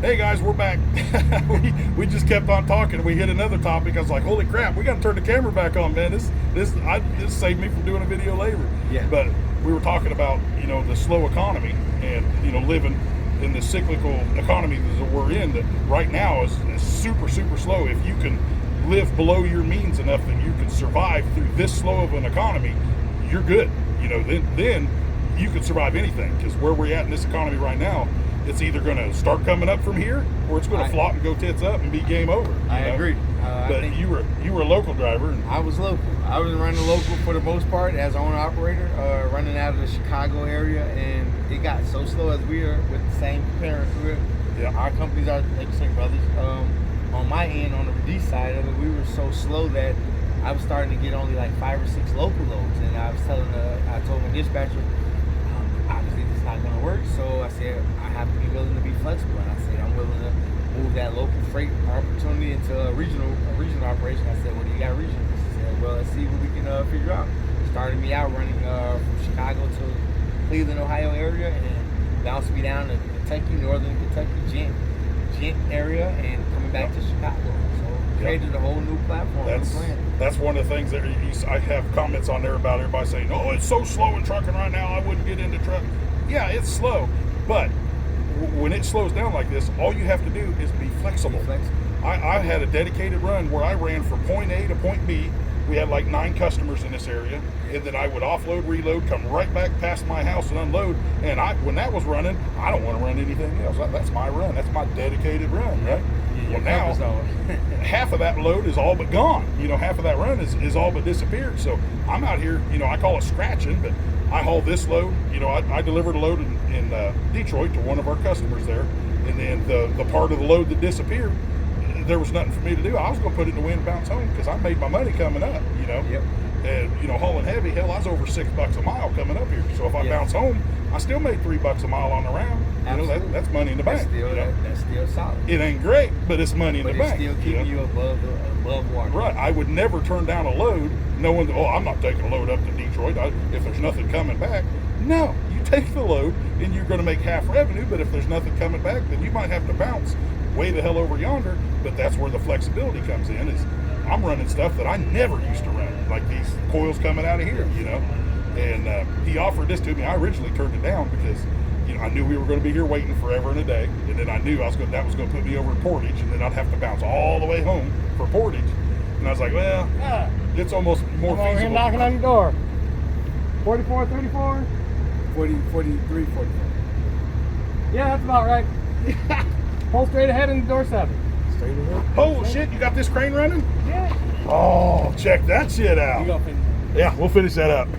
Hey guys, we're back. we just kept on talking. We hit another topic. I was like, holy crap, we got to turn the camera back on, man. This saved me from doing a video later. Yeah. But we were talking about, you know, the slow economy and, you know, living in the cyclical economy that we're in that right now is super, super slow. If you can live below your means enough that you can survive through this slow of an economy, you're good. You know, then you can survive anything, because where we're at in this economy right now, it's either going to start coming up from here, or it's going to flop and go tits up and be game over. I agree. But you were a local driver. And I was local. I was running local for the most part as owner operator, running out of the Chicago area, and it got so slow as we are with the same parents. Our companies are like the same brothers. On my end, on the reduced side of it, we were so slow that I was starting to get only like 5 or 6 local loads, and I told my dispatcher, obviously this is not going to work. So I said I have to be willing to be flexible, and I said I'm willing to move that local freight opportunity into a regional operation. I said, well, do you got regional? He said, well, let's see what we can figure out. Started me out running from Chicago to Cleveland, Ohio area, and bounced me down to Kentucky, northern Kentucky, Gent area, and coming back to Chicago. So created a whole new platform. That's one of the things that I have comments on there about everybody saying, oh, it's so slow in trucking right now, I wouldn't get into trucking. Yeah, it's slow, but when it slows down like this, all you have to do is be flexible. I had a dedicated run where I ran from point A to point B. We had like 9 customers in this area, and then I would offload, reload, come right back past my house and unload. And when that was running, I don't want to run anything else. That's my run. That's my dedicated run, right? Well, now half of that load is all but gone. You know, half of that run is all but disappeared. So I'm out here, you know, I call it scratching, but I haul this load. You know, I delivered a load in Detroit to one of our customers there, and then the part of the load that disappeared, there was nothing for me to do. I was going to put it in the wind and bounce home because I made my money coming up, you know. Yep. And, you know, hauling heavy, hell, I was over $6 a mile coming up here. So if I bounce home, I still made $3 a mile on the round. You know, that's money in the bank. That's still solid. It ain't great, but it's money in the bank. But it's still keeping you above water. Right. I would never turn down a load knowing that, oh, I'm not taking a load up to Detroit if there's nothing coming back. No, you take the load and you're going to make half revenue, but if there's nothing coming back, then you might have to bounce way the hell over yonder. But that's where the flexibility comes in, is I'm running stuff that I never used to run, like these coils coming out of here, you know. And he offered this to me. I originally turned it down because, you know, I knew we were going to be here waiting forever and a day, and then I knew that was going to put me over at Portage, and then I'd have to bounce all the way home for Portage. And I was like, well, it's almost more feasible. Him knocking on your door. 44, 34? 43, 44. Yeah, that's about right. Pull straight ahead in the door 7. Straight ahead. Oh shit, you got this crane running? Yeah. Oh, check that shit out. You go finish. Yeah, we'll finish that up.